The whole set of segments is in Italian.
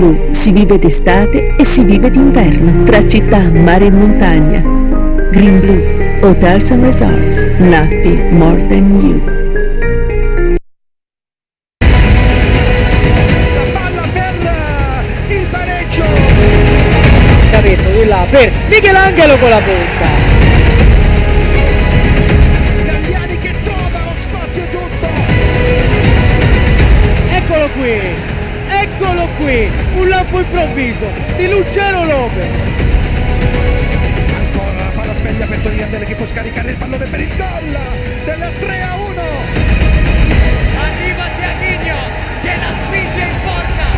Blu si vive d'estate e si vive d'inverno, tra città, mare e montagna. Green Blue Hotels and Resorts, nothing more than you. La palla per il pareggio. Capito, di là, per Michelangelo con la punta. Galliani che trova lo spazio giusto. Eccolo qui, un lampo improvviso di Luciano Lopez. Ancora la palla speglia per Toriandele che può scaricare il pallone per il gol del 3-1. Arriva Tiaghigno che la spinge in porta.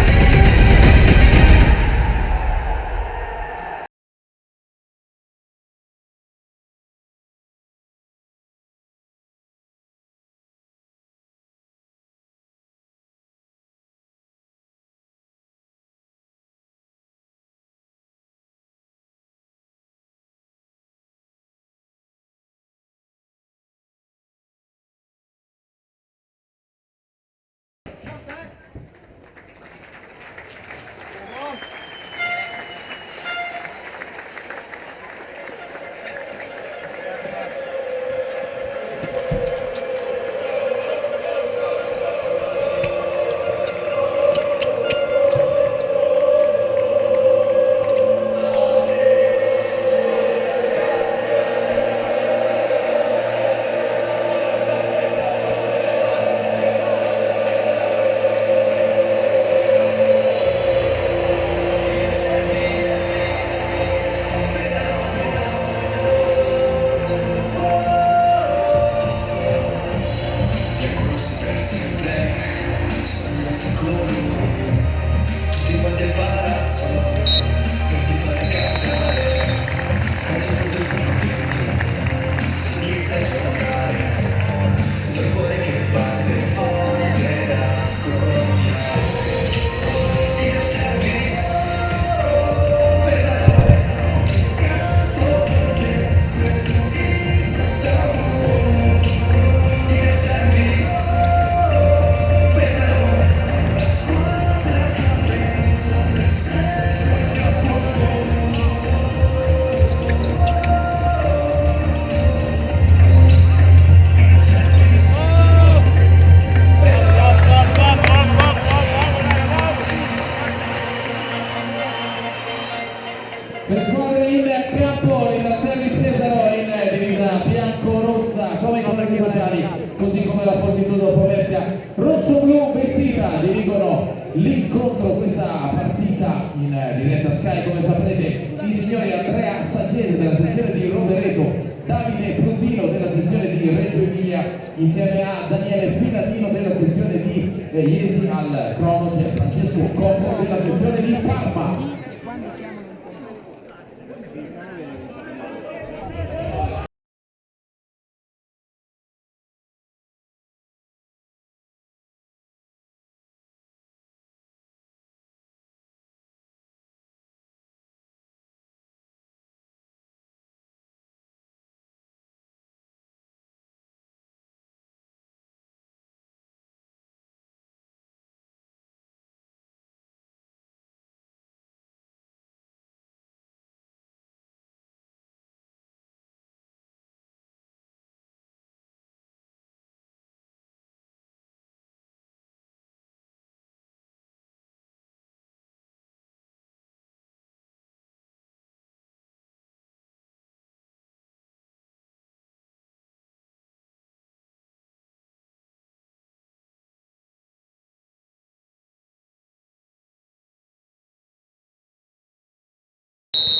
Per squadre in campo il Servis Pesaro in divisa bianco-rossa come i colleghi sociali, così come la Fortitudo Pomezia rosso-blu vestita, dirigono l'incontro, questa partita in diretta Sky. Come saprete i signori Andrea Saggese della sezione di Rovereto, Davide Prudino della sezione di Reggio Emilia insieme a Daniele Filadino della sezione di Iesi, al crono c'è Francesco Cocco della sezione di Parma.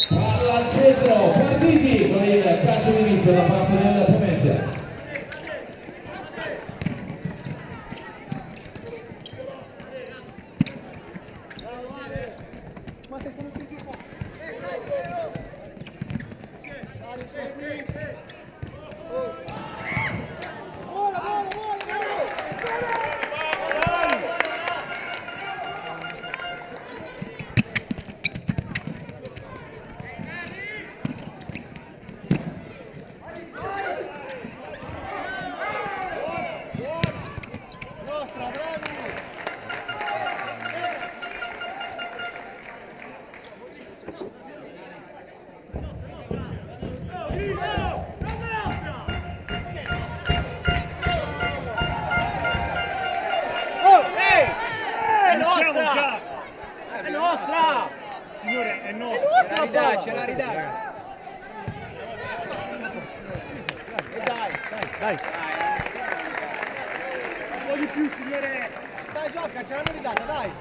Palla al centro, partiti con il calcio d'inizio da parte del Pomezia. È nostra, dai, ce la ridai. Dai. Un po' di più, signore. Dai, gioca, ce l'hanno ridata, dai.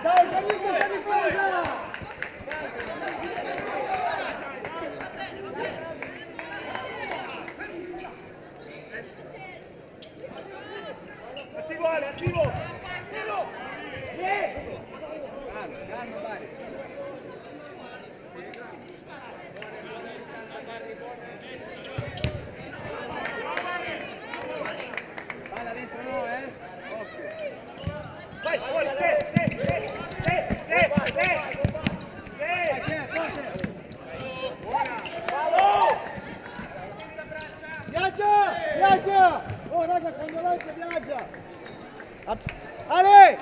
Dai, Camillo, di cosa? Attivo Ale, attivo! Attivo! Calmo, dai! Vai là dentro no, Vai, Viaggia! Oh raga, quando lancia viaggia! Ale!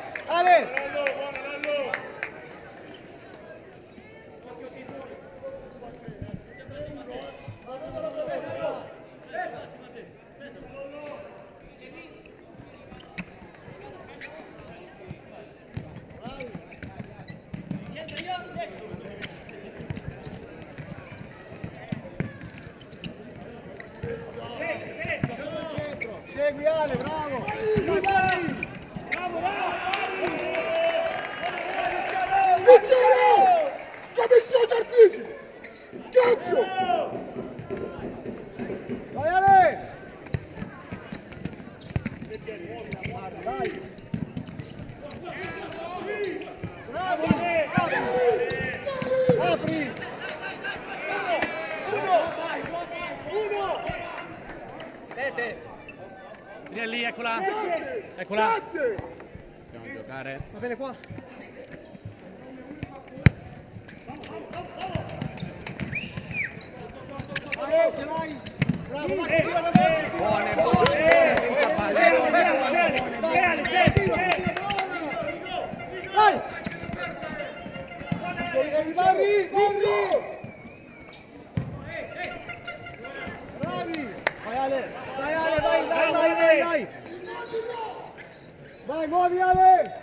Segui Ale, bravo! Come sono fisico! Cazzo! Vai Ale! Dai! Bravo! Apri! Uno! Sette! Lì, eccola! Eccola! Dobbiamo giocare. Va bene qua? Ce l'hai! Bravo! Buone! Dai! Corri! Bravi! Vai Ale! Vai! Vai, muovi Ale!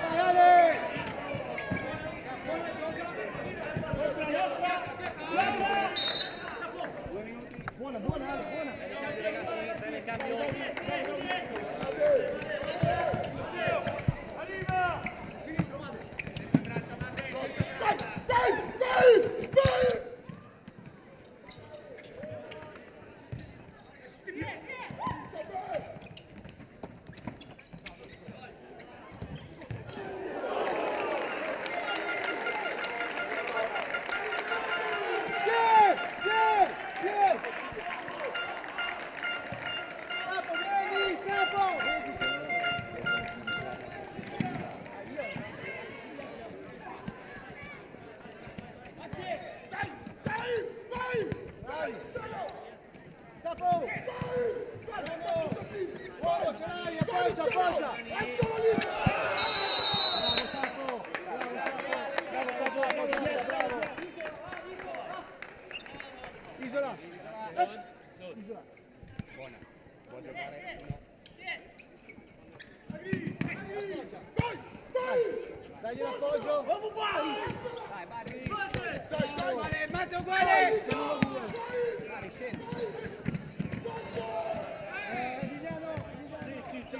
Vai Ale! Buona Ale, buona! Dai! Buono, ce l'hai, appoggia! Bravo Sapo! Bravo! Isola! Isola! Buona, può giocare. Dai l'appoggio! Vai, Matteo uguale! Scendi! Emiliano! Sì.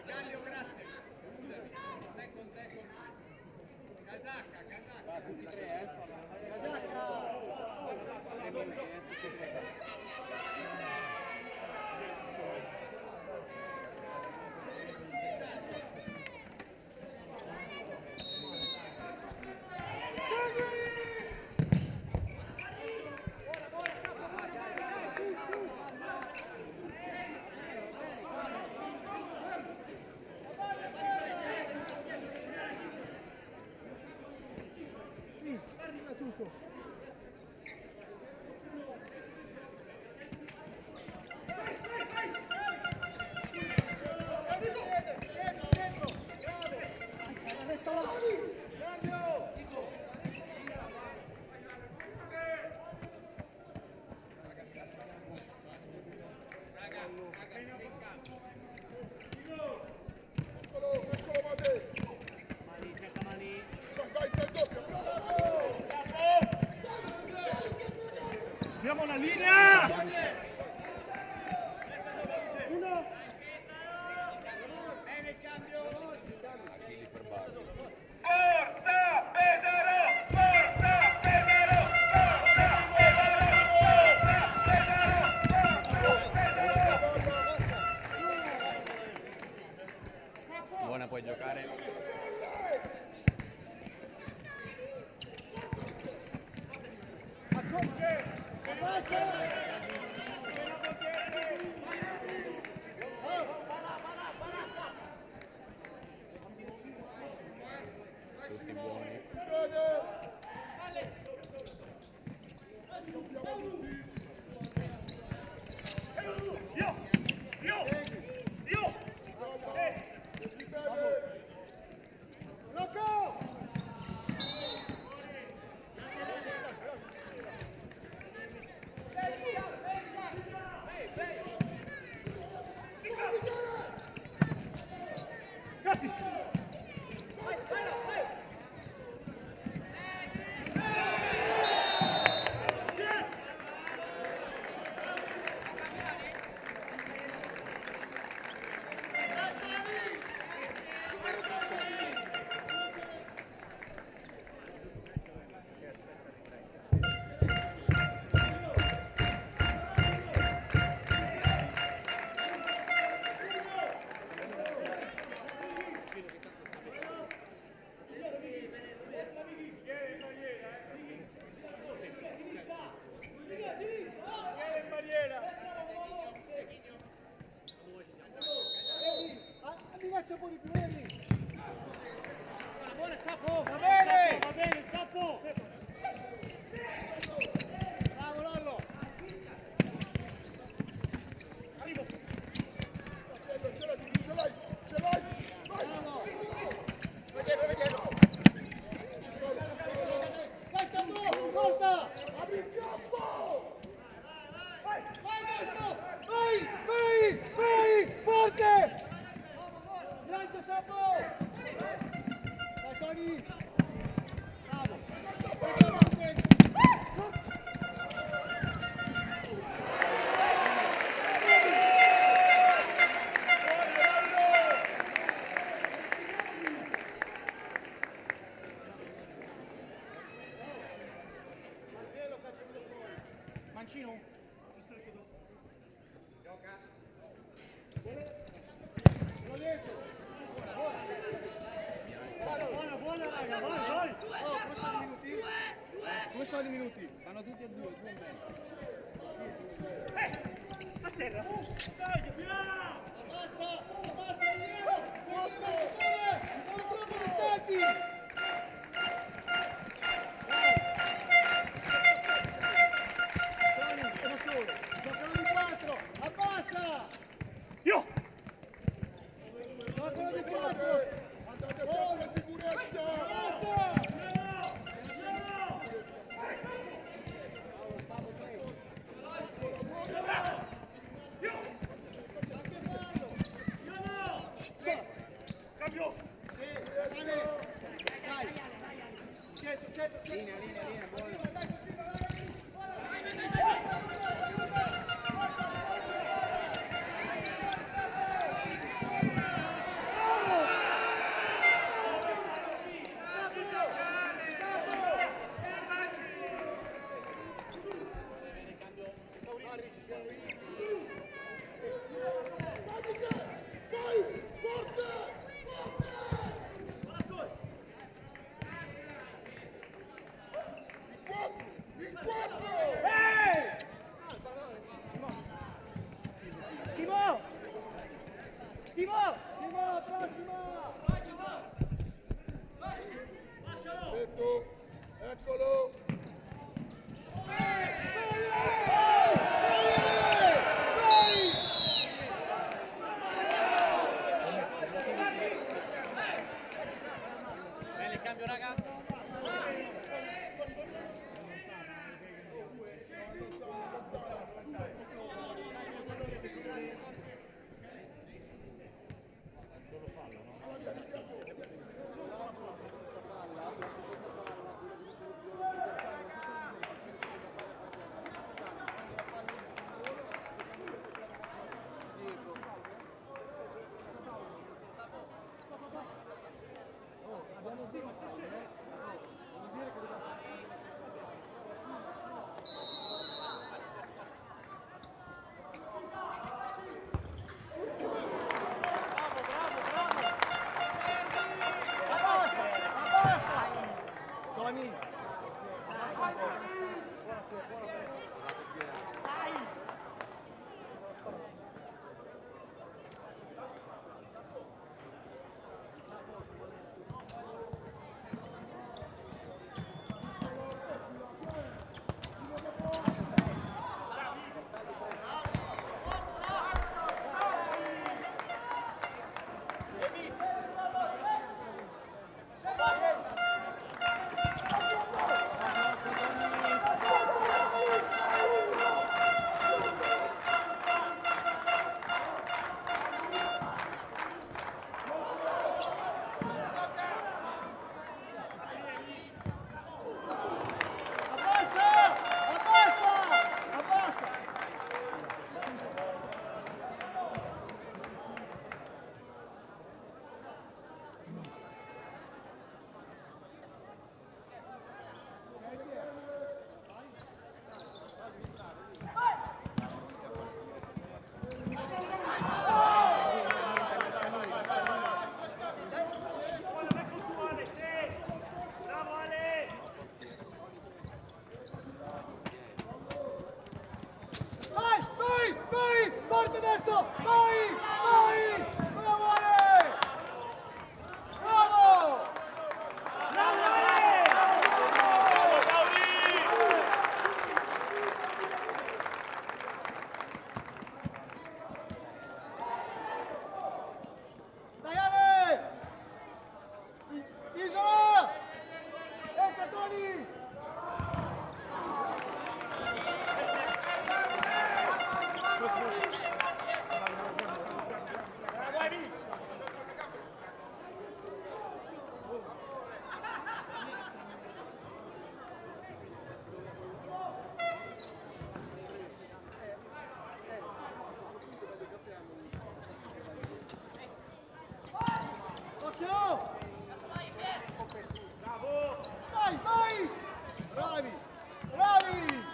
Gallio, grazie. Non è con te. Casacca. Tutti e tre, Casacca! Abbiamo la linea! Uno! Bene il cambio! Forza Pesaro! Forza Pesaro! Buona, puoi giocare. Tutti buoni. Mancino? Buona raga, vai! Come sono i minuti? Fanno tutti e due, due e mezzo. A terra! Abbassa, Piero! Sono troppo distanti! Sono solo, giocano di 4, abbassa! Io! Giocano di 4! Buona sicurezza! Abbassa! Cambio! Linea, buona. Eccolo! Bene, cambio raga. Forte destro! Vai! Vai! Bravo Ale! Bravo! Bravo Ale! Dai Ale! Isola! Entra Toni! Occhio! Vai, vai! Bravi! Bravi!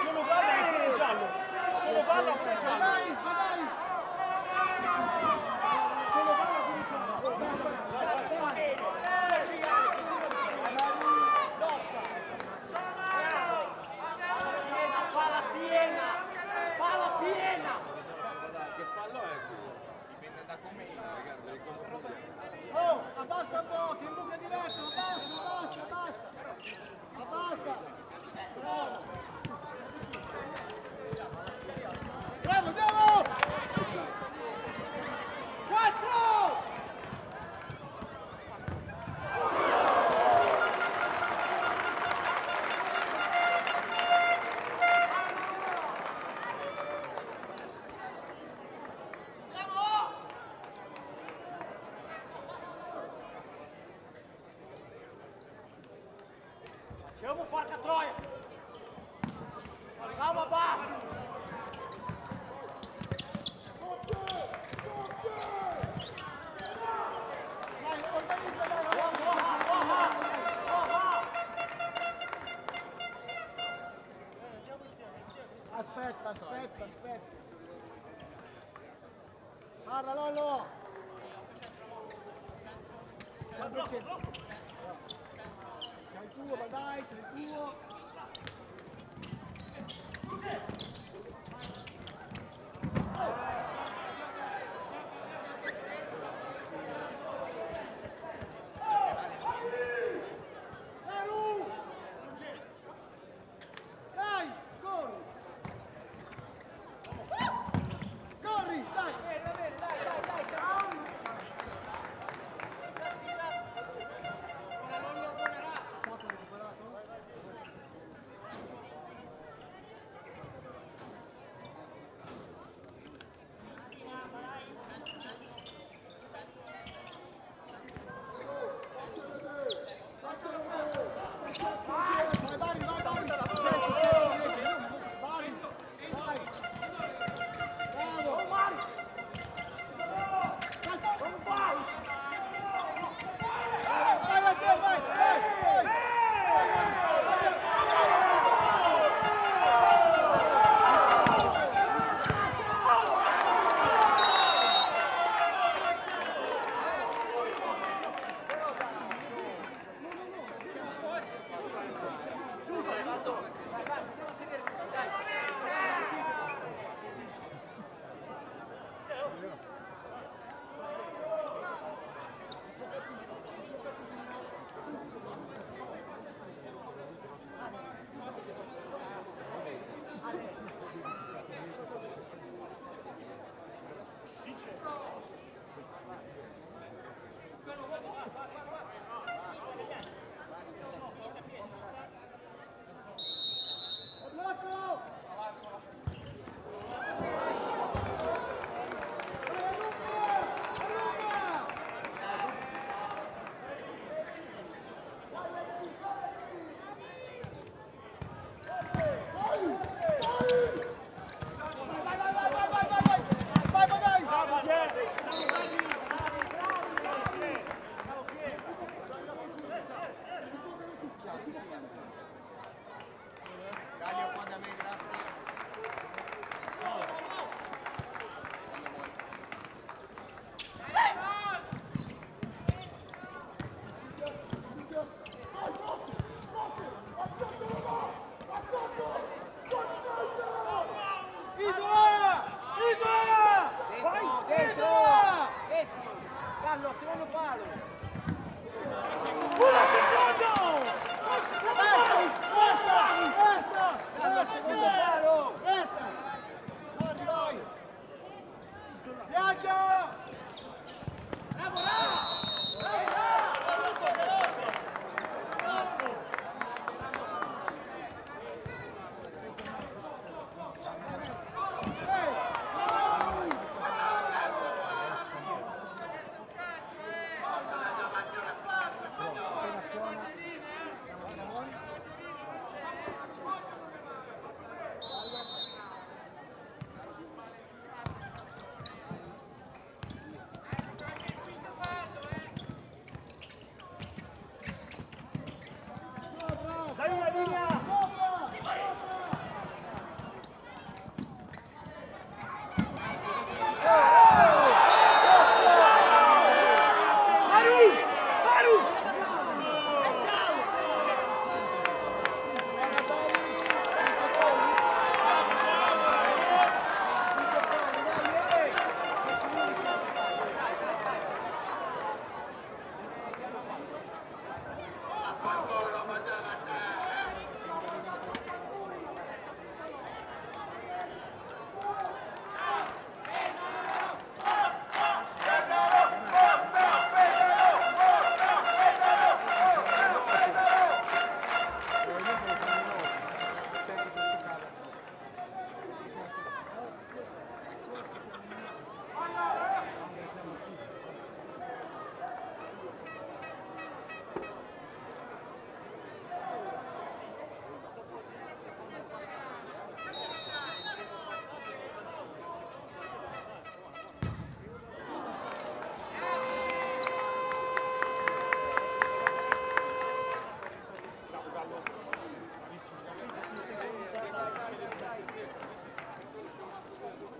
Solo palla e pure giallo. Solo palla e pure giallo. Dai, dai! Solo palla pure giallo! Che fallo è quello? Dipende da come ragazzi. Oh, abbassa un po', che in buca diretto, abbassa! Abbassa! Bravo! Bravo, andiamo! 4! Chama, porca Troia! Calma, barra! Aspetta. Guarda Lollo! Sempre al centro. C'è il tuo, ma dai, c'è il tuo.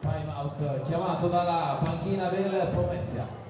Time out chiamato dalla panchina del Pomezia.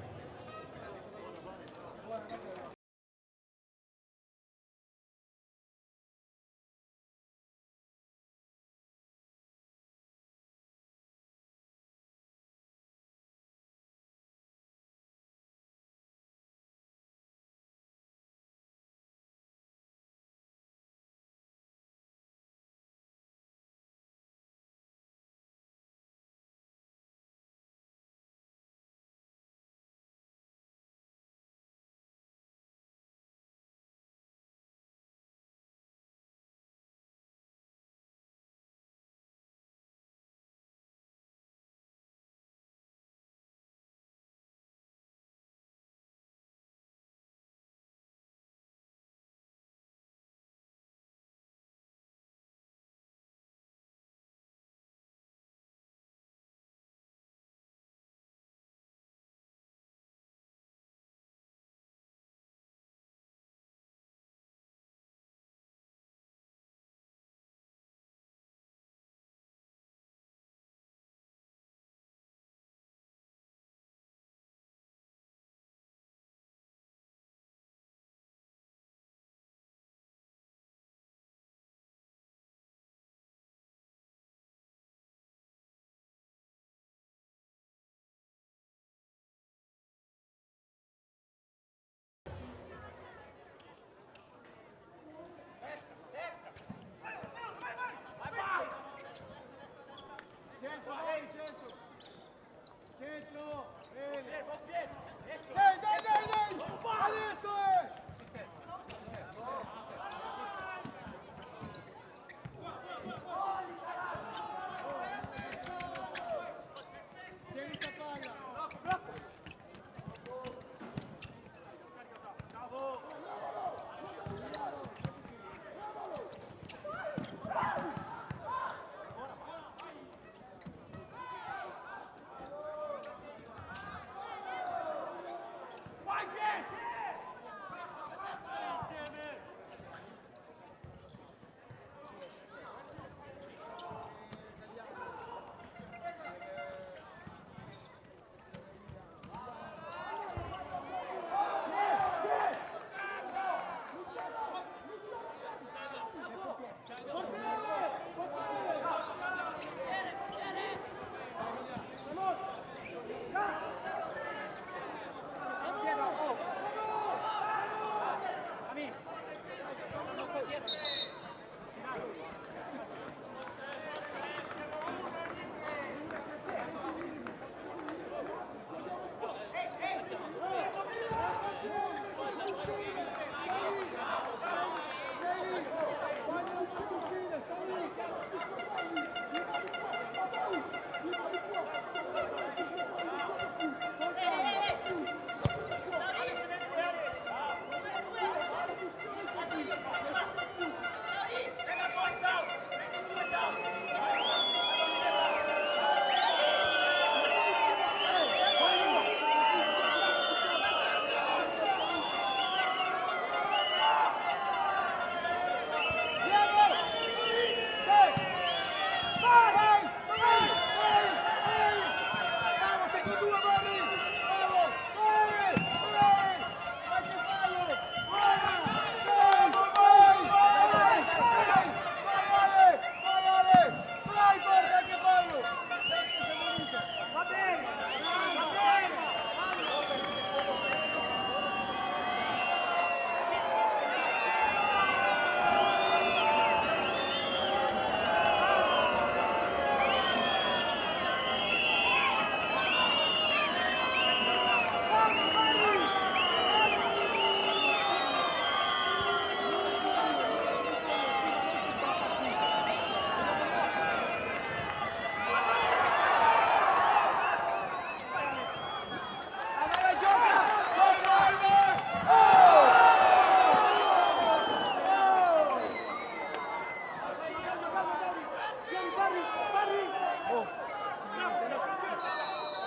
Oh.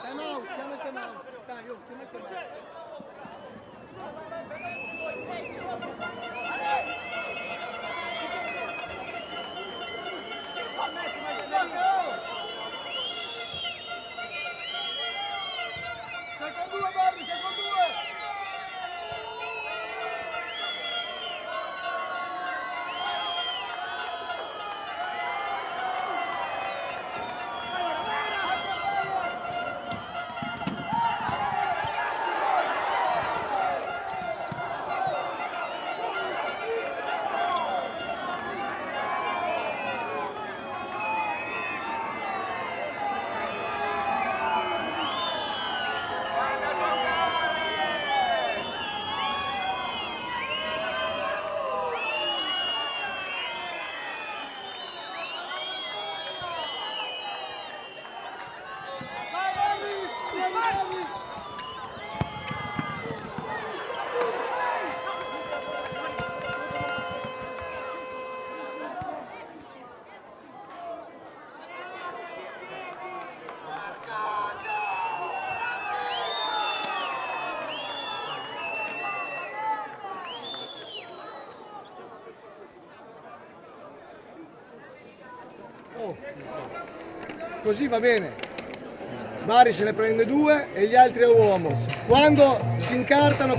Time out, chiama il time out. Dai, oh, chiama il time out. Sei con due, Barry, sei con due! Oh. Così va bene. Bari se ne prende due e gli altri a uomo. Quando si incartano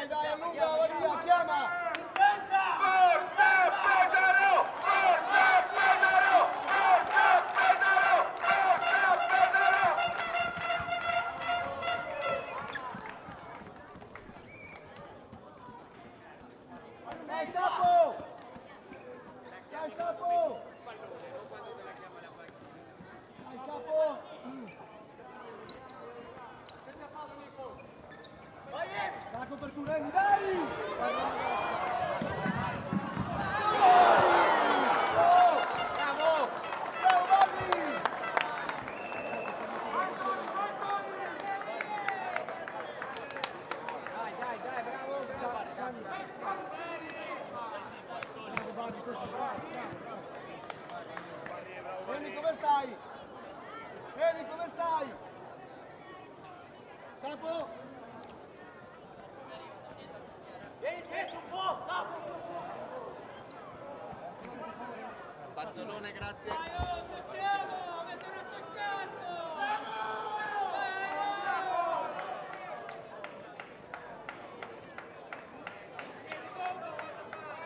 vai, allunga la via, chiama! Forza Pesaro! Forza Pesaro! Forza Pesaro! Forza Pesaro! Dai Sapo! Dai Sapo! Dai Sapo! La copertura, dai! Bravo! Bravo Barry! Dai, bravo! Vieni, come stai? Vieni, come stai? Sapo? Vieni dietro un po', Sapo! Pazzolone, grazie.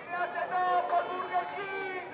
Tirate dopo, Burger King!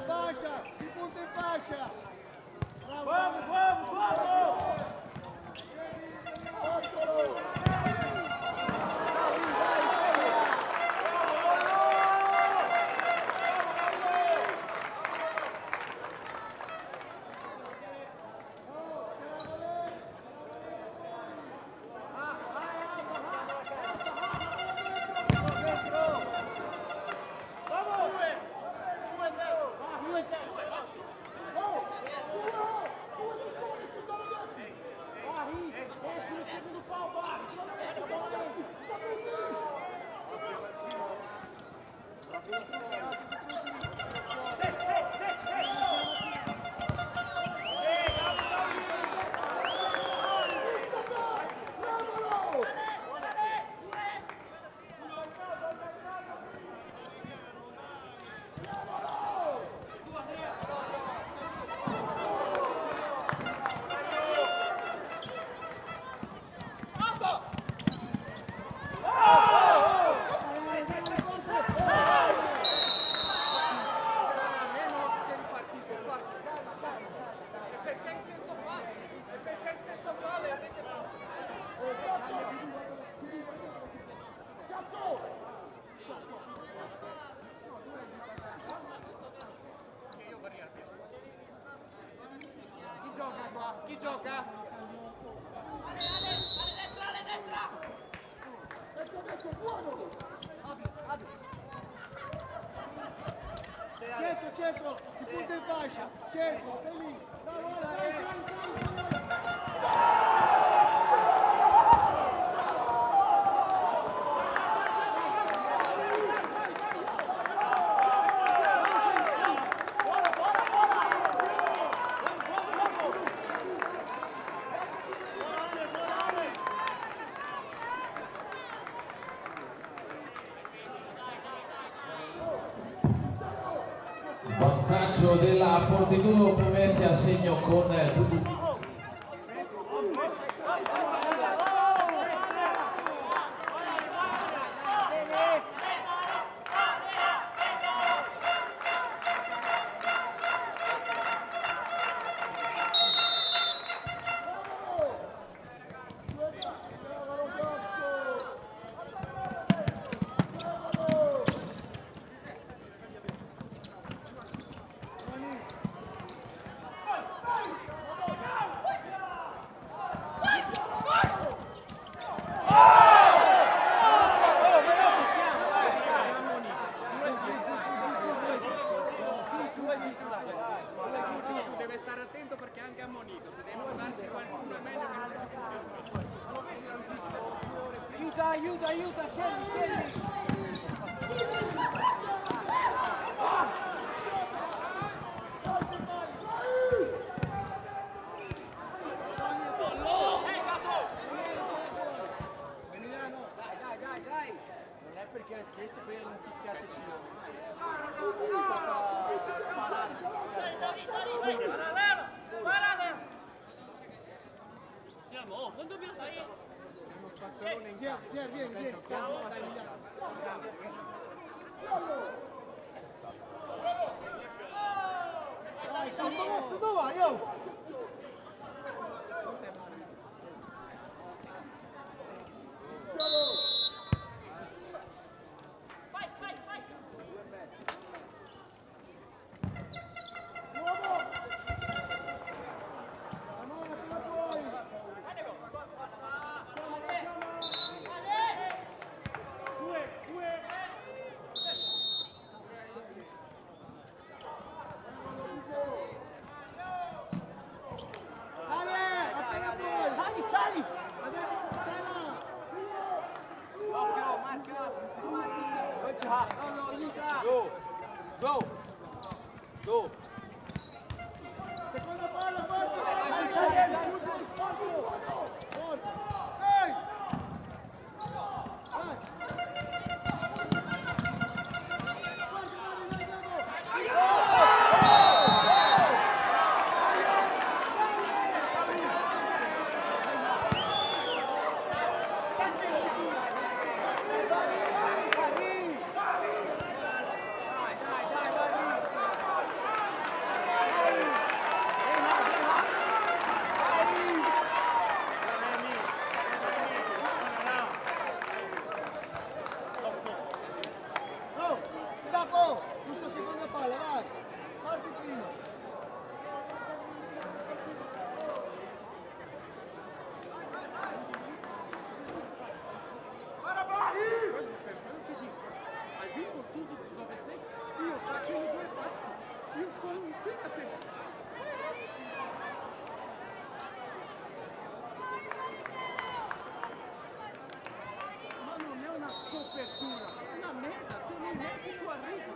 Fascia, il punto in fascia. Bravo, Vamos, vamos! Chi gioca? Centro, il punto in fascia, centro, stai lì. Bravo, vantaggio della Fortitudo Pomezia, segno con Dudu. Deve stare attento perché è anche ammonito, se deve portarsi qualcuno è meglio che non Aiuta, scendi! Dai! Non è perché è sesto per non fischiate più. Andiamo, quando dobbiamo stare? Vieni. Dai, su, dove vai, io? Sali! Zo! Seconda palla, forza! Sapo, giusto seconda palla, vai! Parti prima! Hai visto tu dove sei? Io faccio i 2 passi, io sono insieme a te. Ma non è una copertura, è una mezza, se non metti tu arrivi.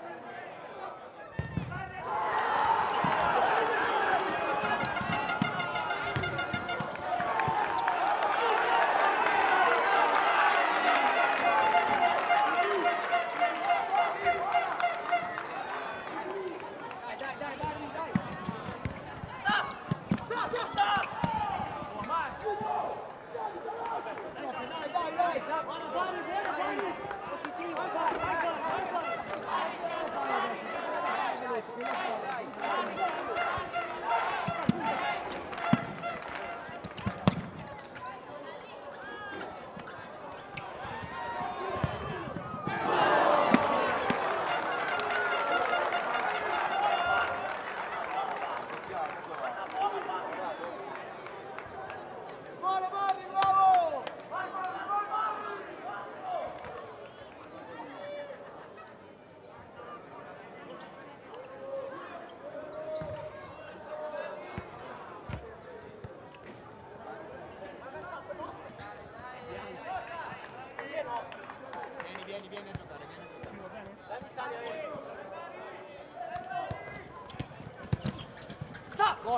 Vieni a giocare,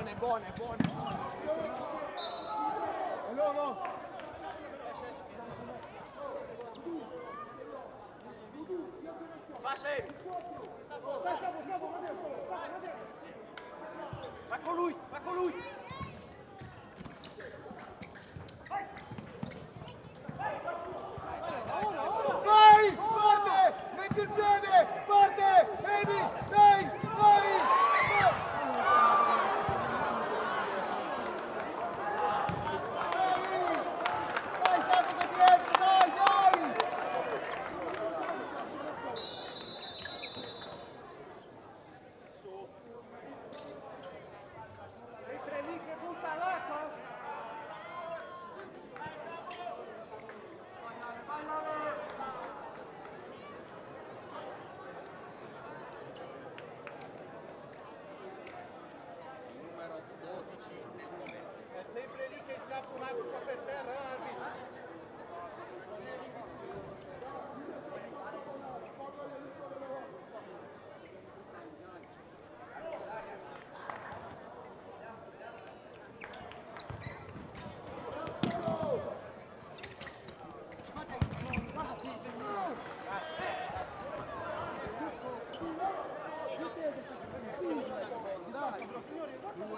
Buone. Loro! Facile! Sapo,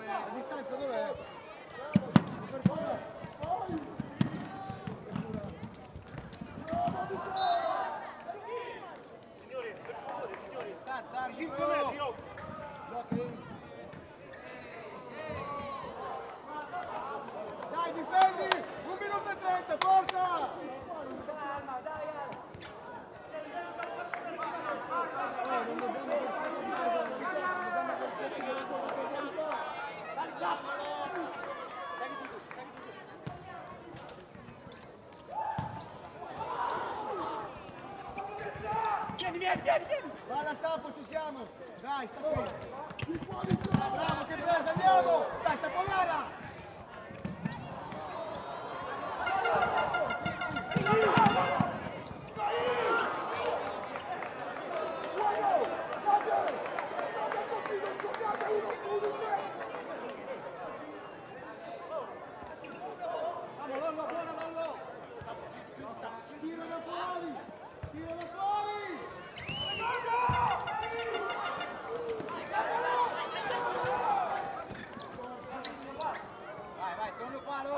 La distanza dov'è? Signori, per favore, signori. Stanza, 5 metri, oh. Dai, difendi! 1 minuto e 30, forza! Vieni! Balla Sapo, ci siamo! Dai, sta qui! Bravo, che presa, andiamo! Dai, sta con l'ara! Tiralo fuori! Tiralo fuori! Vai, secondo palo.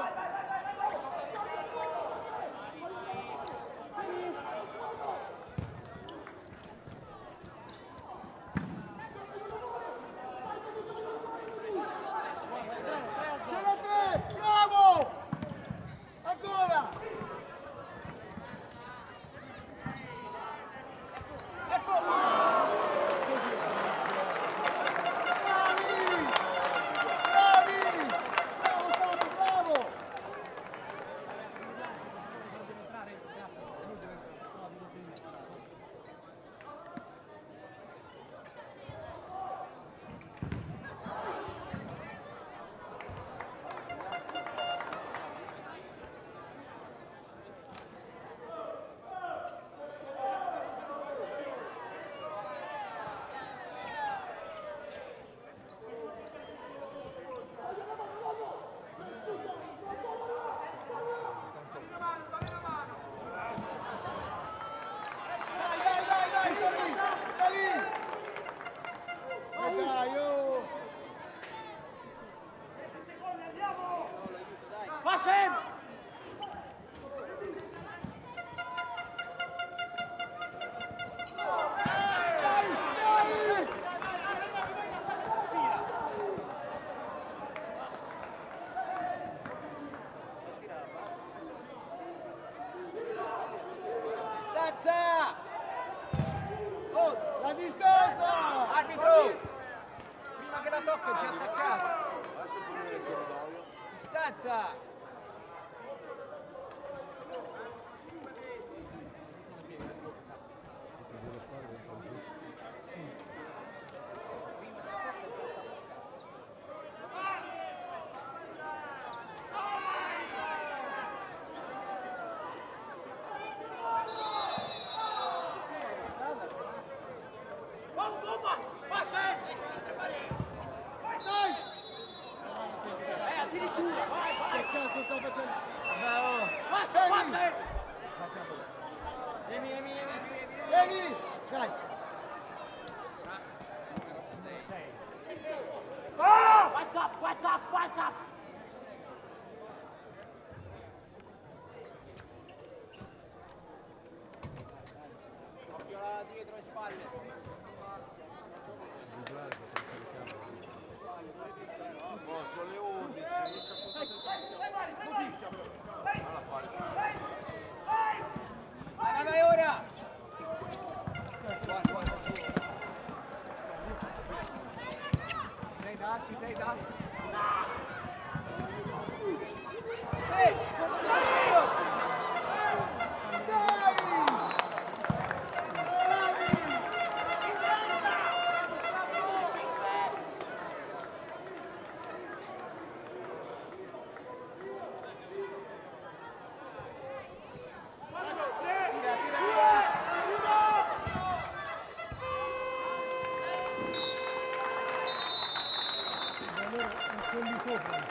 Ce l'ha te! Bravo! Ancora! La distanza! Arbitro! Prima che la tocca ci ha attaccato. Distanza! Che cazzo sta facendo? Passa! Vieni! Dai! What's up? Occhio là dietro le spalle. Sono le 11. Vai ora! Sei da. sopra.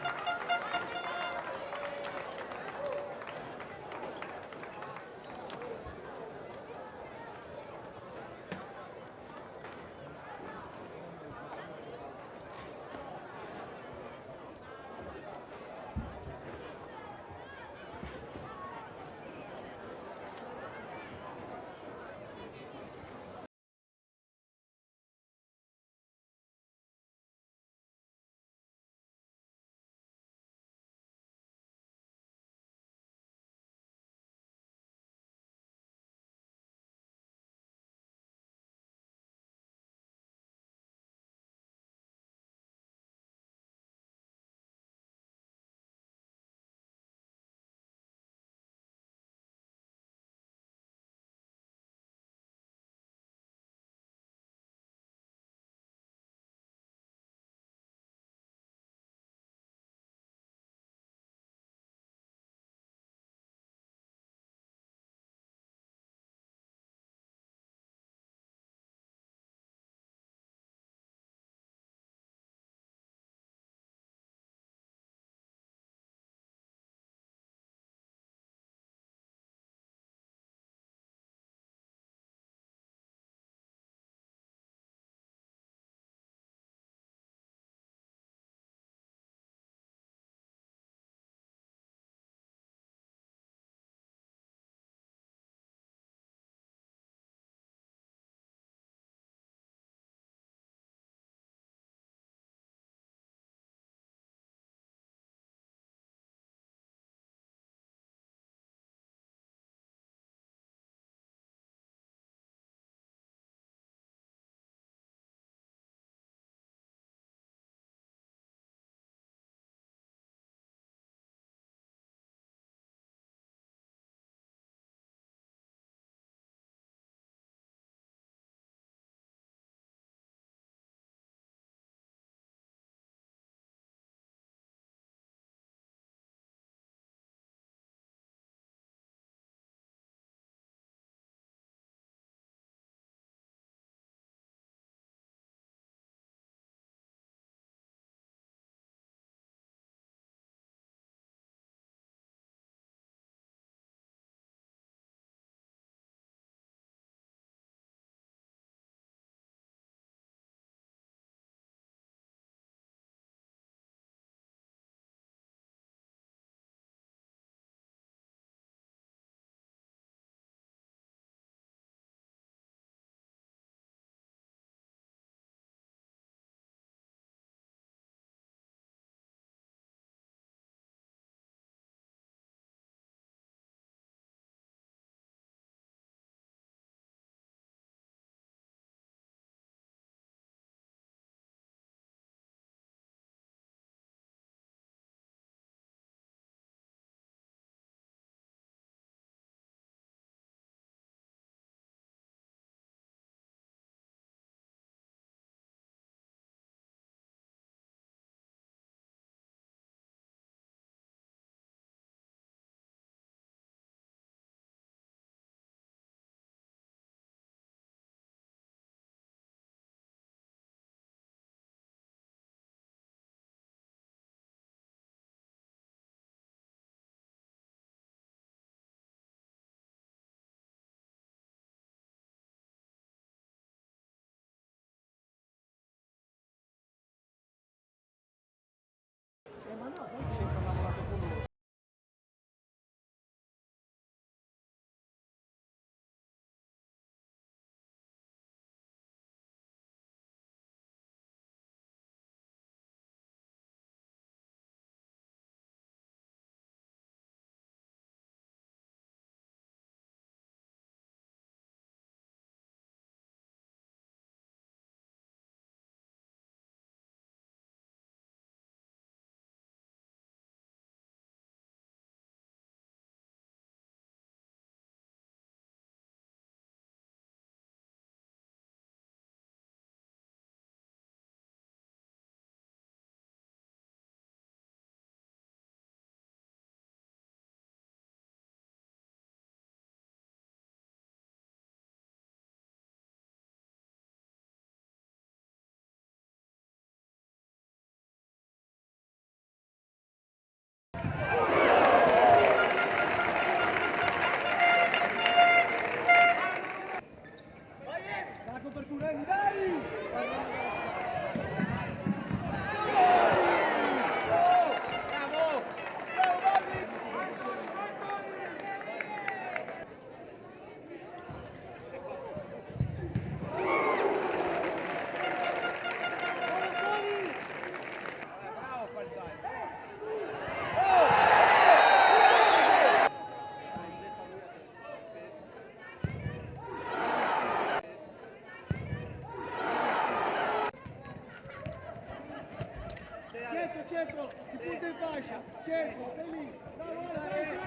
centro, si punta in fascia, centro, stai lì, bravo Ale,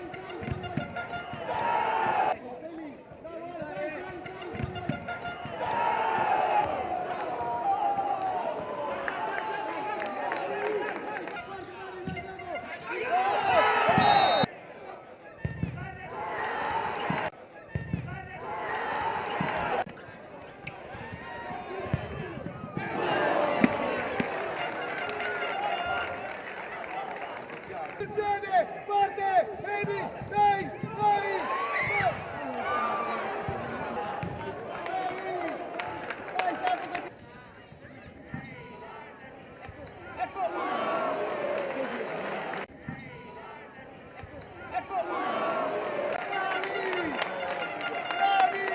stai lì, bravo Ale, forte, Emi, dai, vai! Vai, salta! Ecco! Ecco! Bravi! Bravi!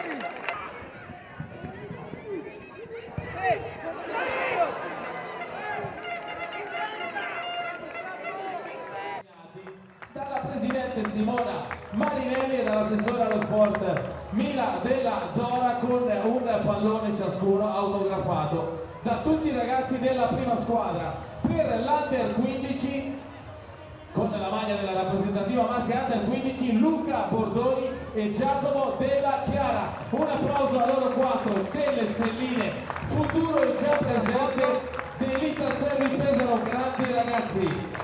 Dalla presidente Simona Marinelli e dall'assessore allo sport Mila Della Zora, con un pallone ciascuno autografato da tutti i ragazzi della prima squadra. Per l'Under 15, con la maglia della rappresentativa marca Under 15, Luca Bordoni e Giacomo Della Chiara. Un applauso a loro quattro, stelle, stelline, futuro e già presente dell'Ital Service Pesaro. Grandi ragazzi,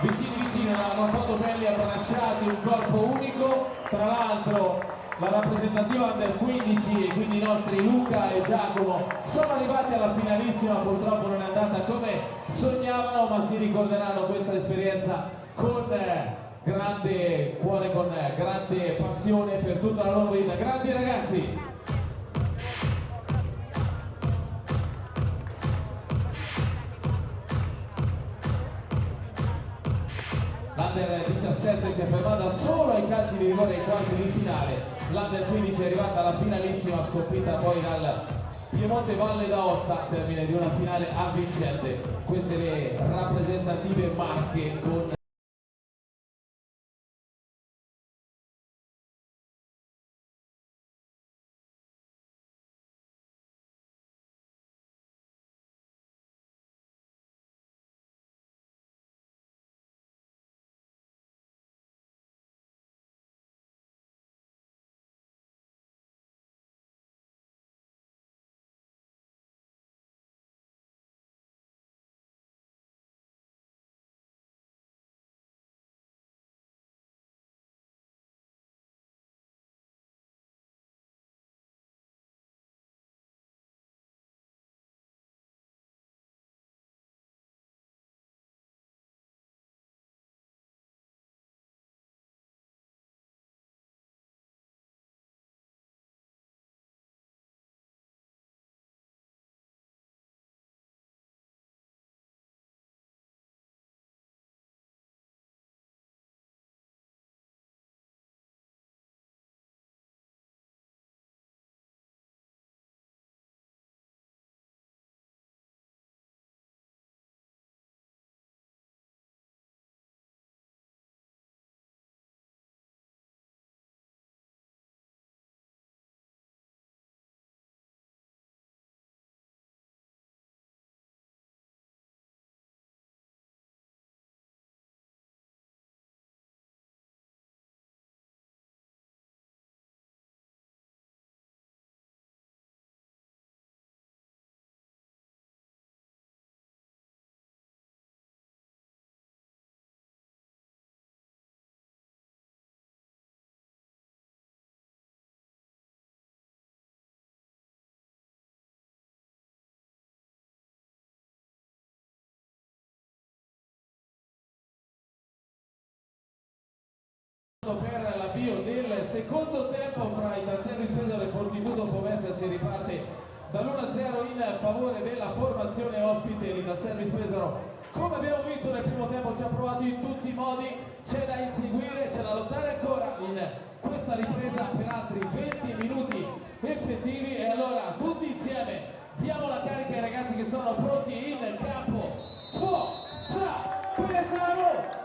vicini, hanno fatto belli abbracciati, un corpo unico. Tra l'altro la rappresentativa Under 15 e quindi i nostri Luca e Giacomo sono arrivati alla finalissima, purtroppo non è andata come sognavano, ma si ricorderanno questa esperienza con grande cuore, con grande passione per tutta la loro vita. Grandi ragazzi! L'Under 17 si è fermata solo ai calci di rigore ai quarti di finale. L'Under 15 è arrivata alla finalissima, sconfitta poi dal Piemonte Valle d'Aosta, termine di una finale avvincente. Queste le rappresentative marche con per l'avvio del secondo tempo fra Ital Service Pesaro e Fortitudo Pomezia. Si riparte dall'1-0 in favore della formazione ospite. L'Ital Service Pesaro, come abbiamo visto nel primo tempo, ci ha provato in tutti i modi, c'è da inseguire, c'è da lottare ancora in questa ripresa per altri 20 minuti effettivi. E allora tutti insieme diamo la carica ai ragazzi che sono pronti in campo. Forza Pesaro!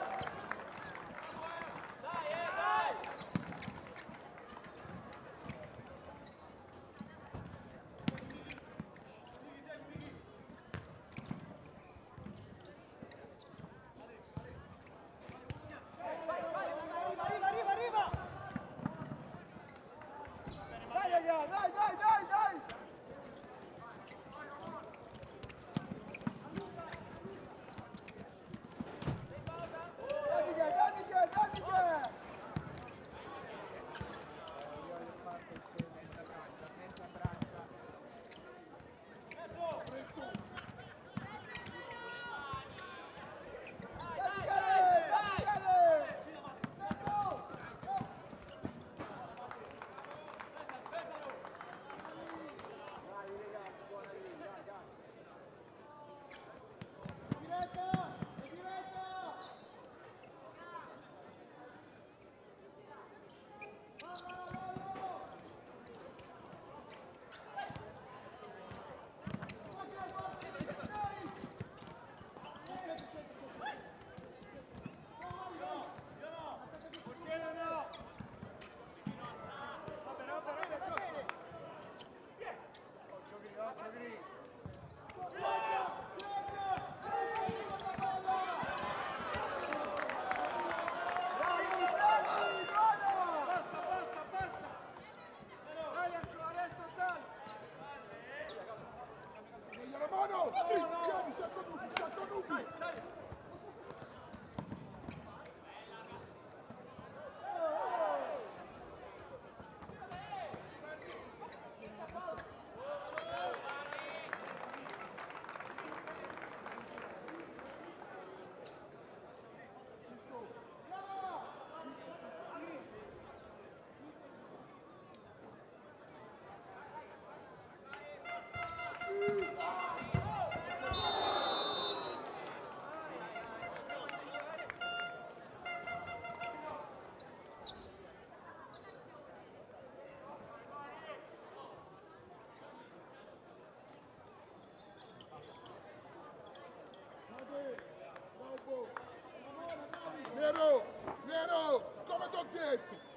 Nero, Nero, come ti ho detto?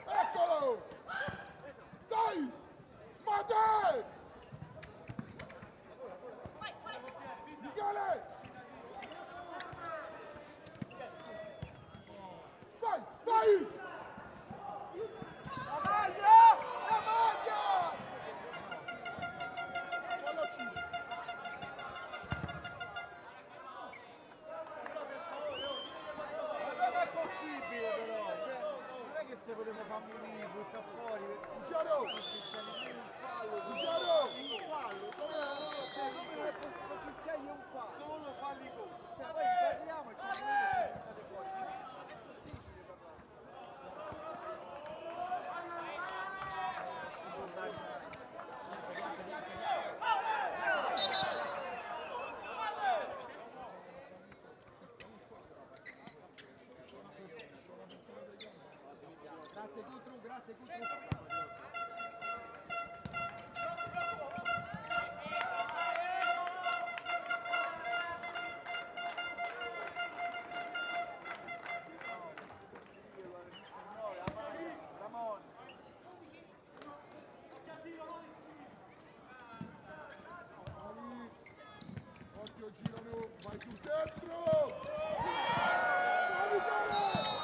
Eccolo! Dai! Ma dai! Michele! Vai! Vai! La maglia! La maglia! Non è possibile però, cioè, non è che se potevamo fare un butta fuori, Luciano! un fallo, Luciano! un fallo, cioè come non è possibile fischiargli un fallo? Sono falli tu. Cioè poi parliamo e ci buttate fuori. Grazie Cutru, grazie Cutru. Occhio, girano, vai sul destro! Vai, Michele!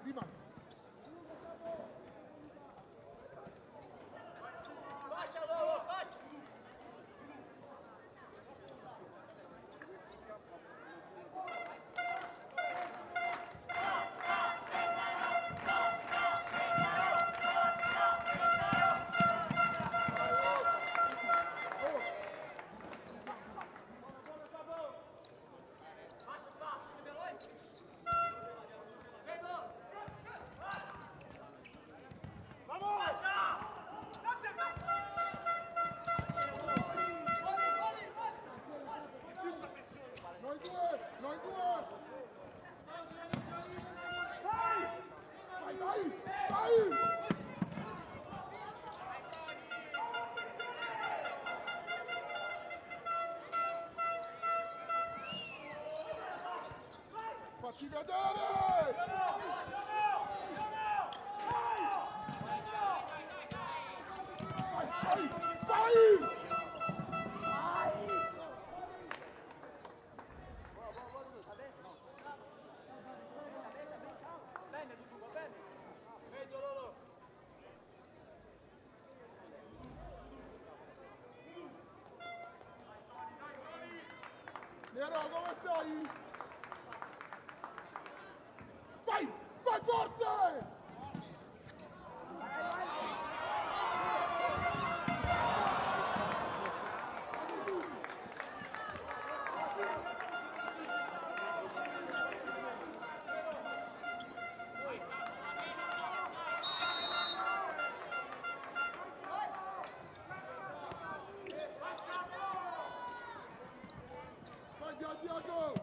rimani. Noi due! Vai! Fatti vedere! Vai! Nero, dove sei? Vai forte! Vai, Diago!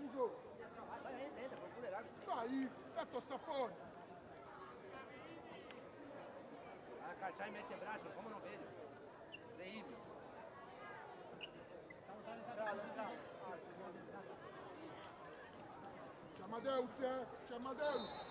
Ugo! Vai, tanto sta fuori! Calciare in mezzo ai braccia, come non vedi? Incredibile. C'è Amadeus, C'è Amadeus!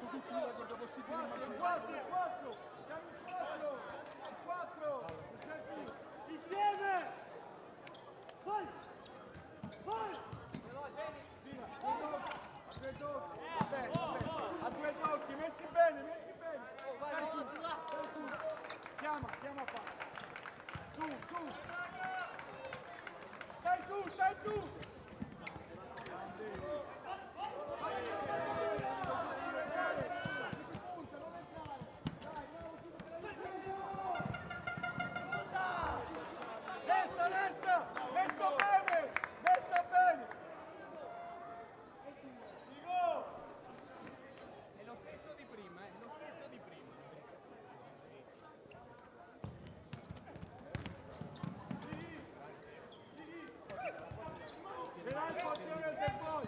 fatto tutti i record possibili e immaginabili. Quasi, 4! Siamo in 4! Insieme! Vai! Vai! Gira, a due tocchi. Bene, a due tocchi, messi bene, messi bene. Dai su, dai su. Chiama qua. Su. Stai su. Destra, messo bene. È lo stesso di prima, è lo stesso di prima. Ce l'ha il portiere se vuoi.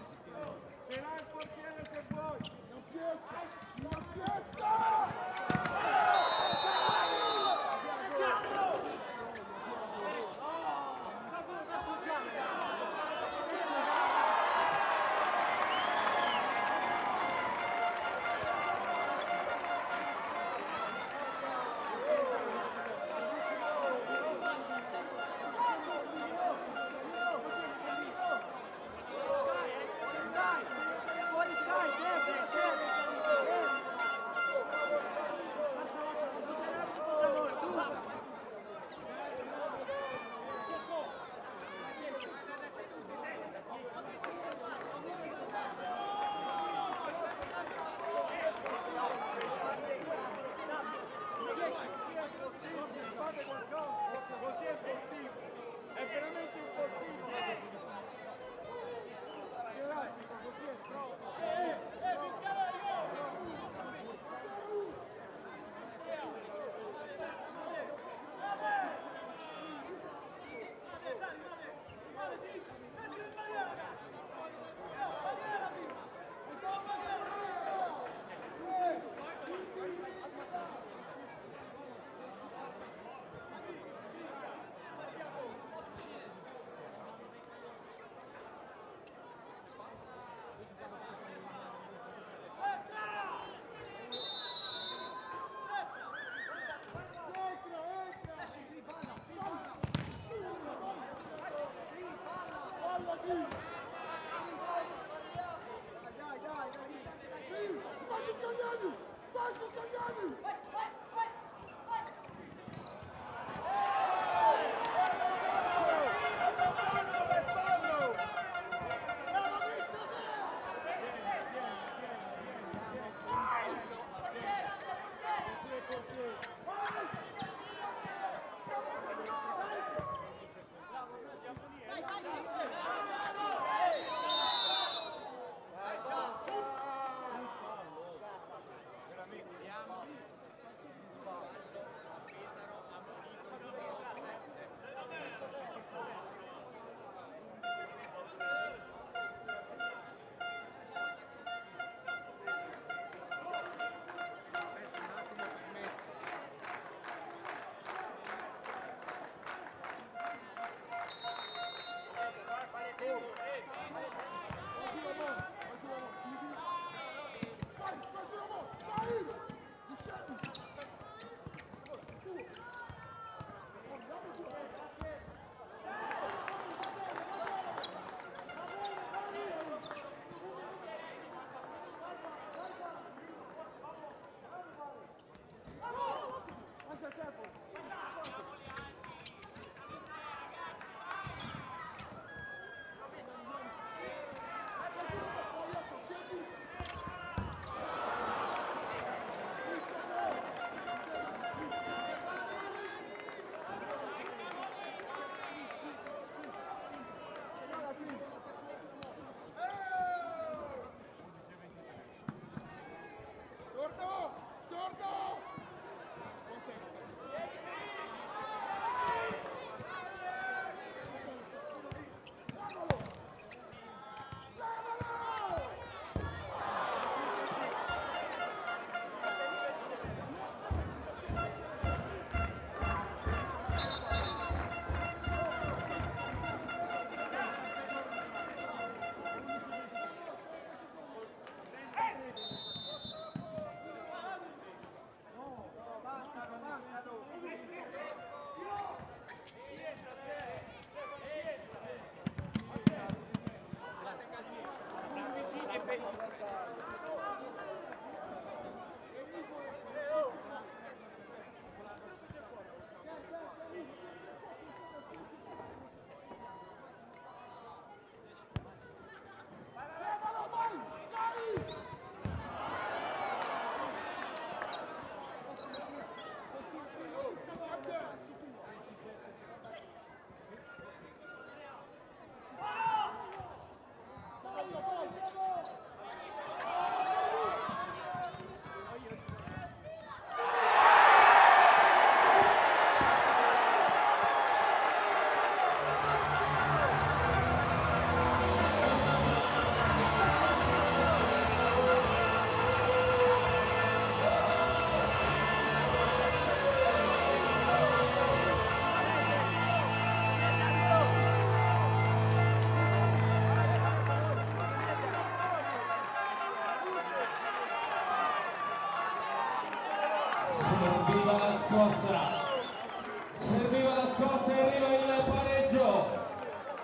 Serviva la scossa e arriva il pareggio.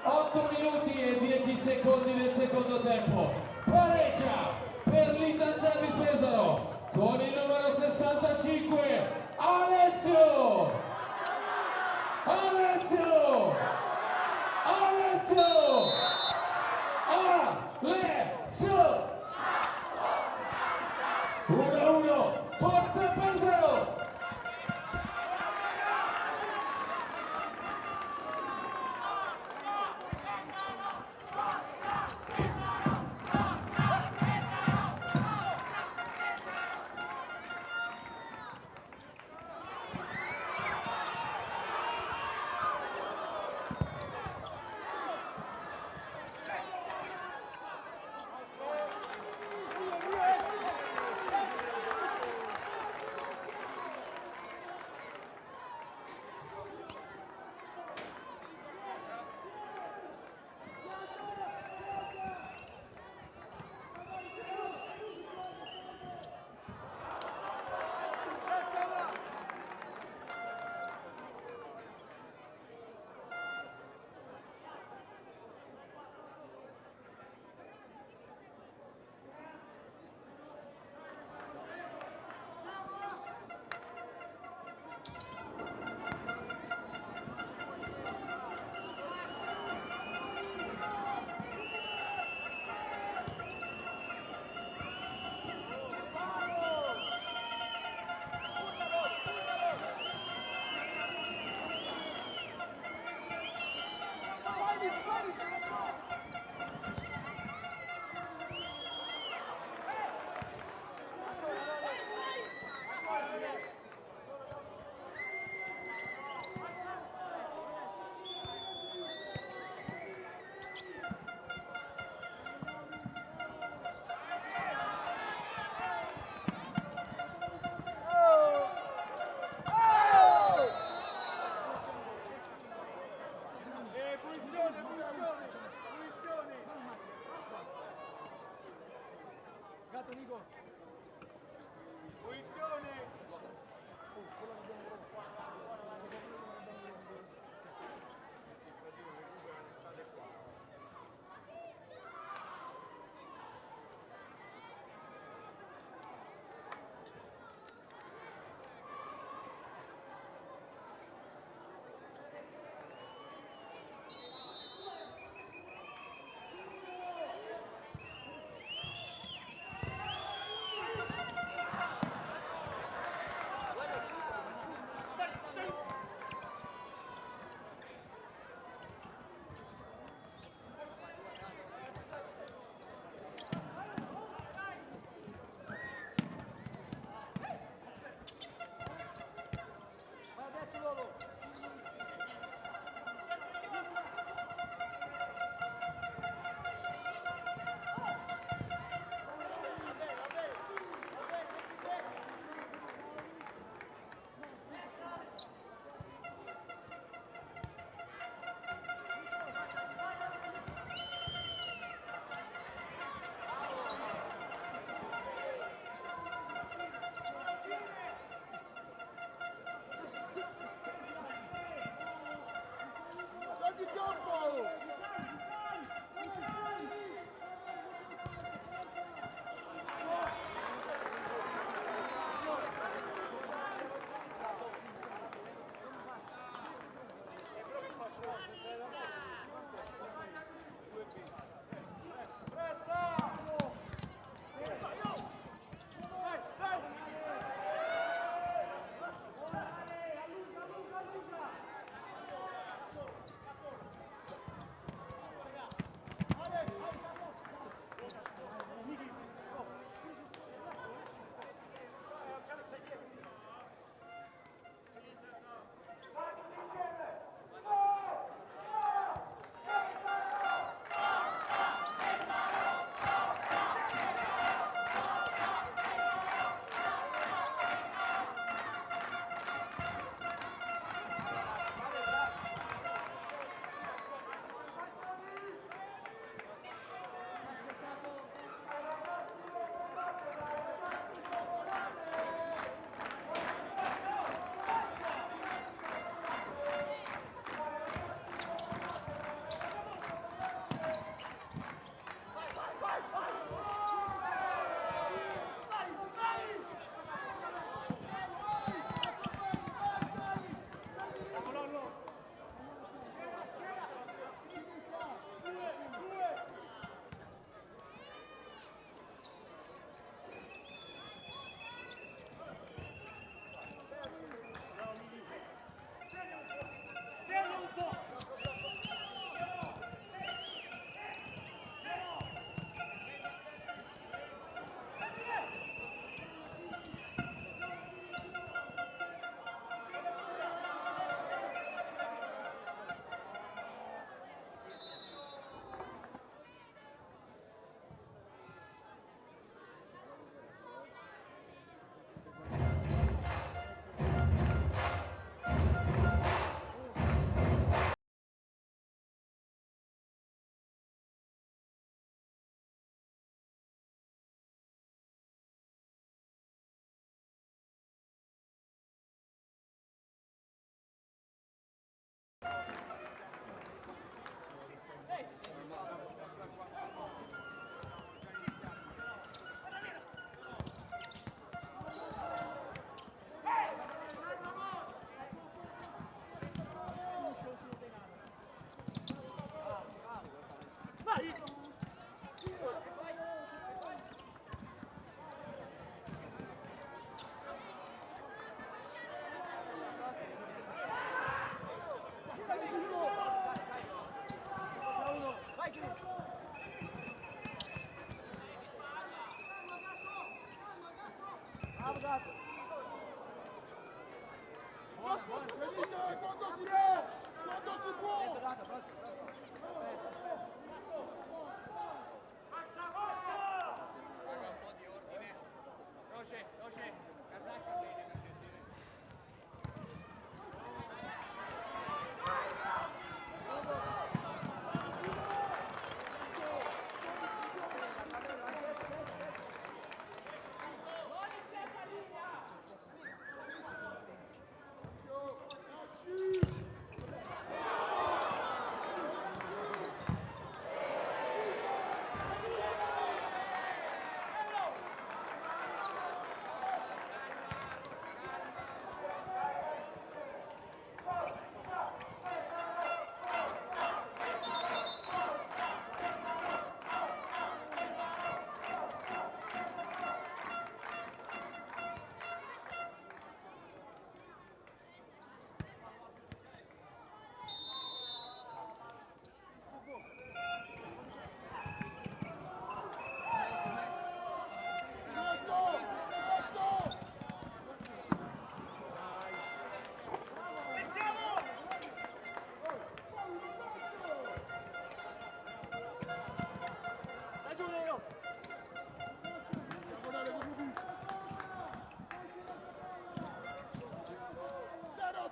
8 minuti e 10 secondi del secondo tempo. Pareggia per l'Italservice Pesaro con il numero 65 Alessio. Alessio 1-1, forza Pesaro. Gatto Nico. Posizione. Venite quando si può! Quando si può!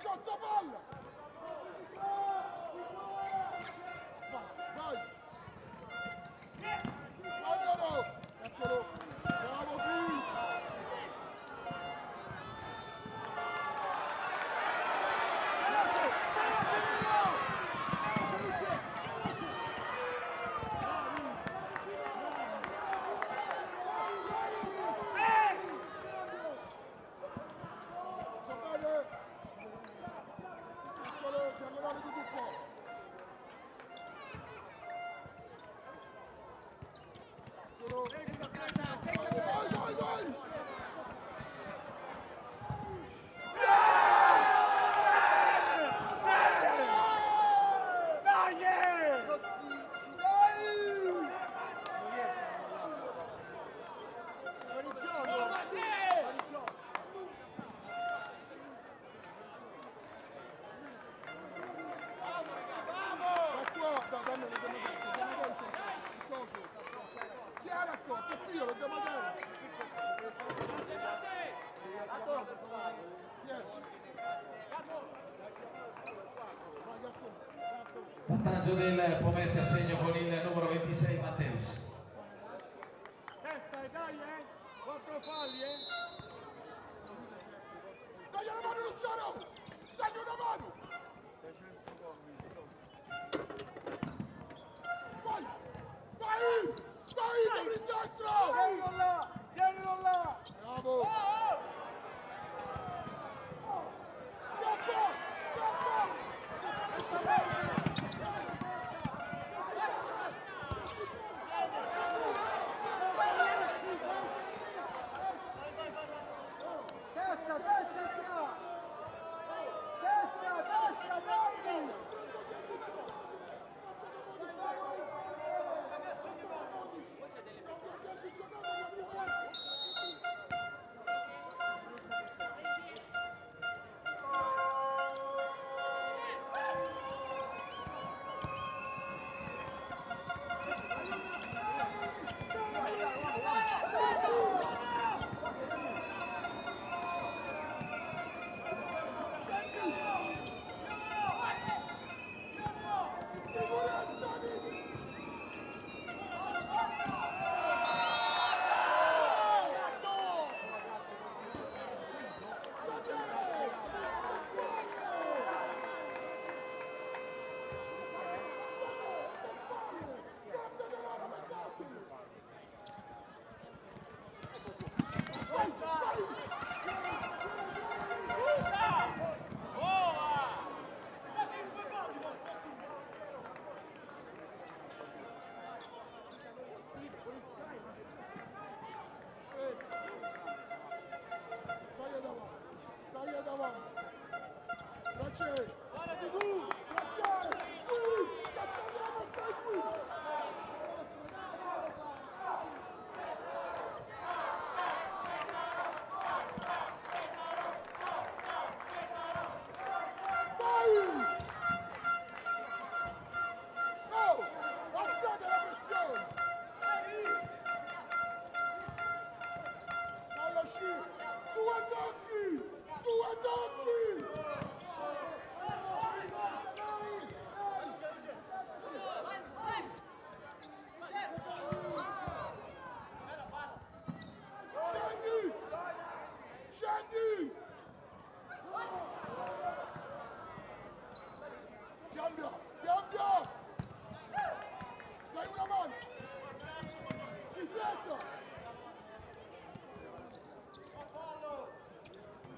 Sotto palla! Vai! Guardalo! Eccolo! Bravo qui! Vai, vai, vai! Vantaggio del Pomezia, segno con il numero 26 Matteus. Testa, dai, 4 falli, Dai una mano Luciano! Dai una mano! Vai! Vai! Vai! Dammi il destro! Tienilo là! Tienilo là! Bravo! Scappa! Scappa! Testa, testa, testa, testa, vai! Stai davanti! Bracciere! Guarda di tu! Bracciere! Qui! Castagnano, stai qui!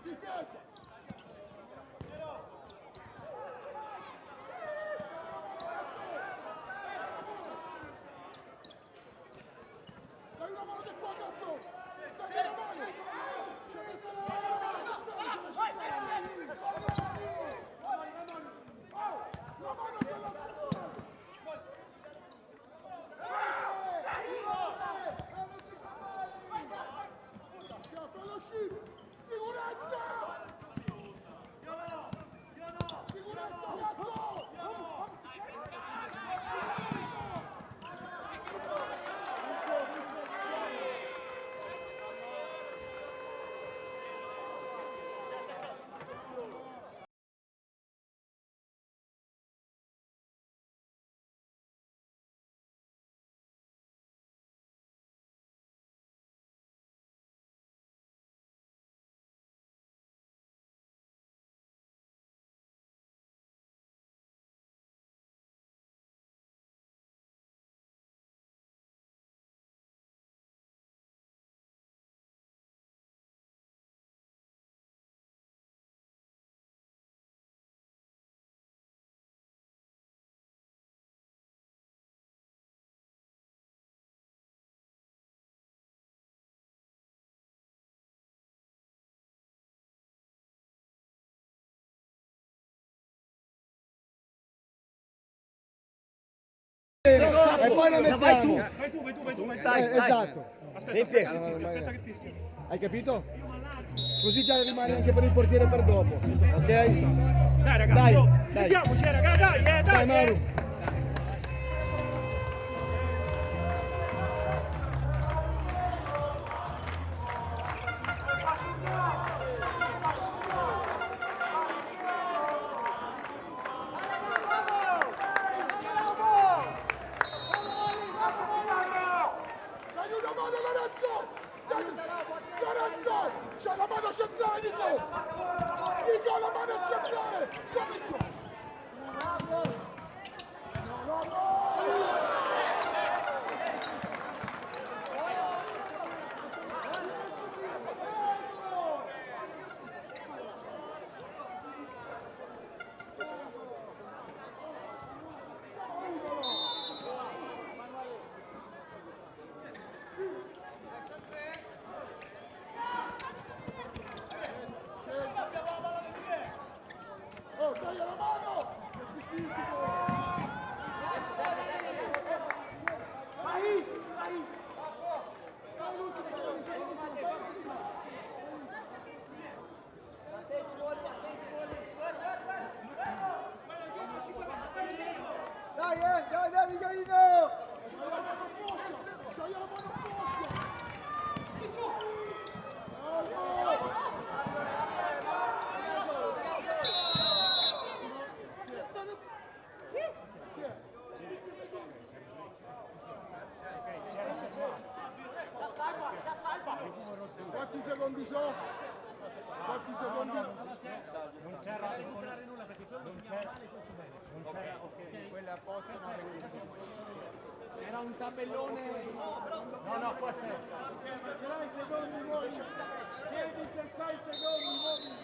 Difesa! Dai una mano del qua, Gatto! Dai una mano! La mano c'è la sicurezza! Sicurezza, Gatto! E poi la mettiamo. Vai tu. Esatto. Aspetta che fischia. Hai capito? Così già rimane anche per il portiere per dopo. Ok? Dai ragazzi, Dai. mettiamoci ragazzi, dai. Dai Maru. Dai una mano Lorenzo! Lorenzo! C'è la mano centrale Nico! Nico la mano centrale! Oh, dai la mano! Dai, Miguelino! C'hai la mano Quanti secondi so? Quanti secondi? Non c'era nulla perché non c'era ok, quelle a posto era un tabellone. No, può essere. Tieni i secondi nuovi. Tieni per 6 secondi nuovi.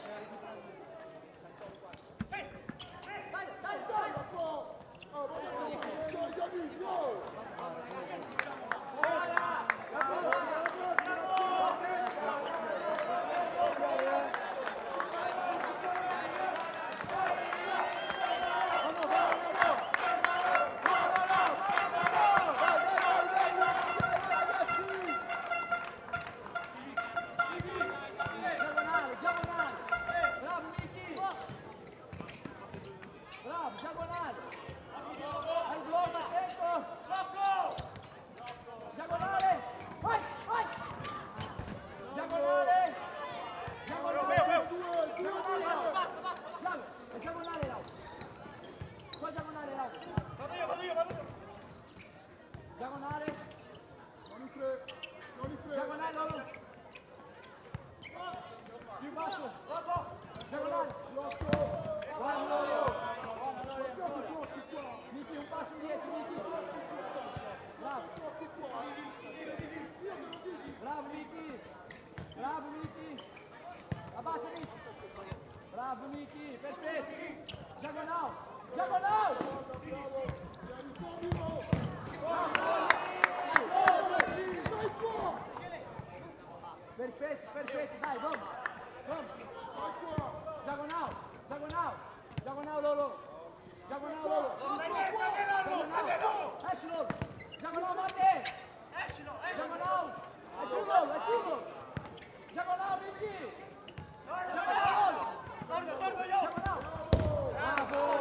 Bravo Miki, perfetto. Diagonal, diagonal. Perfetto, perfetto, dai, vamos. Diagonal, diagonal. Diagonal, Lolo. Diagonal, Lolo. Esci, Lolo. Diagonal, Mate. Diagonal. É tudo. Diagonal, Miki. Diagonal. Diagonal. Bravo.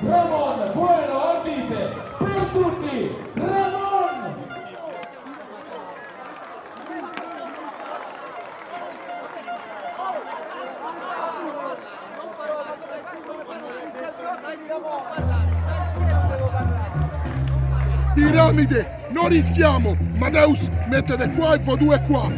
Ramon, bueno, ardite, per tutti, Ramon! Piramide, non rischiamo! Madeus, mettete qua e voi due qua!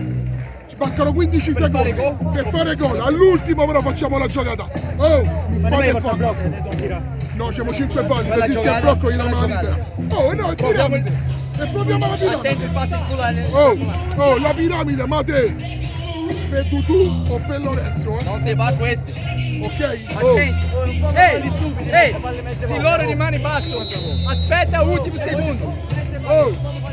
Spaccano 15 secondi per fare gol, all'ultimo però facciamo la giocata! Oh, non fate fallo! No, siamo 5 falli, per rischio il blocco gli diamo la libera! Oh, no, è piramide! E proviamo la piramide! Oh, la piramide, ma te! Per tu o per Lorenzo, eh? Non si va a questi. Ok? Oh. Ehi, se loro rimane basso, aspetta l'ultimo secondo. Oh.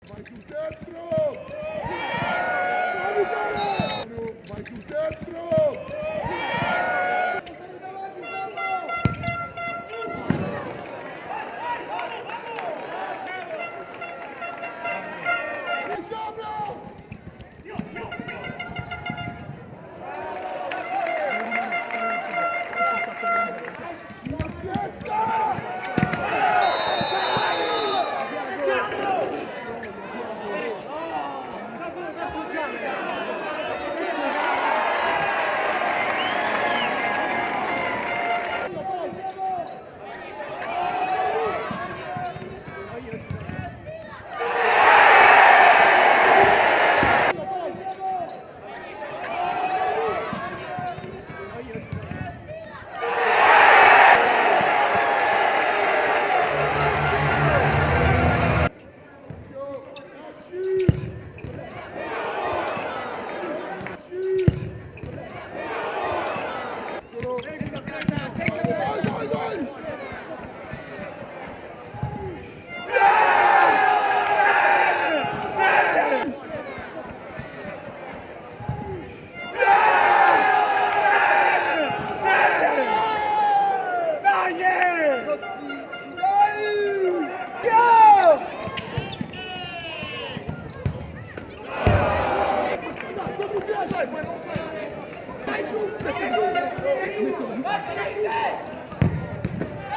Vai sul destro! Vai sul destro!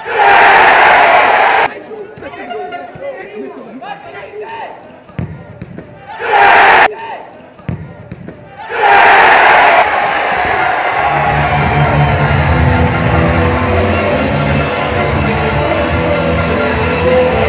Vai,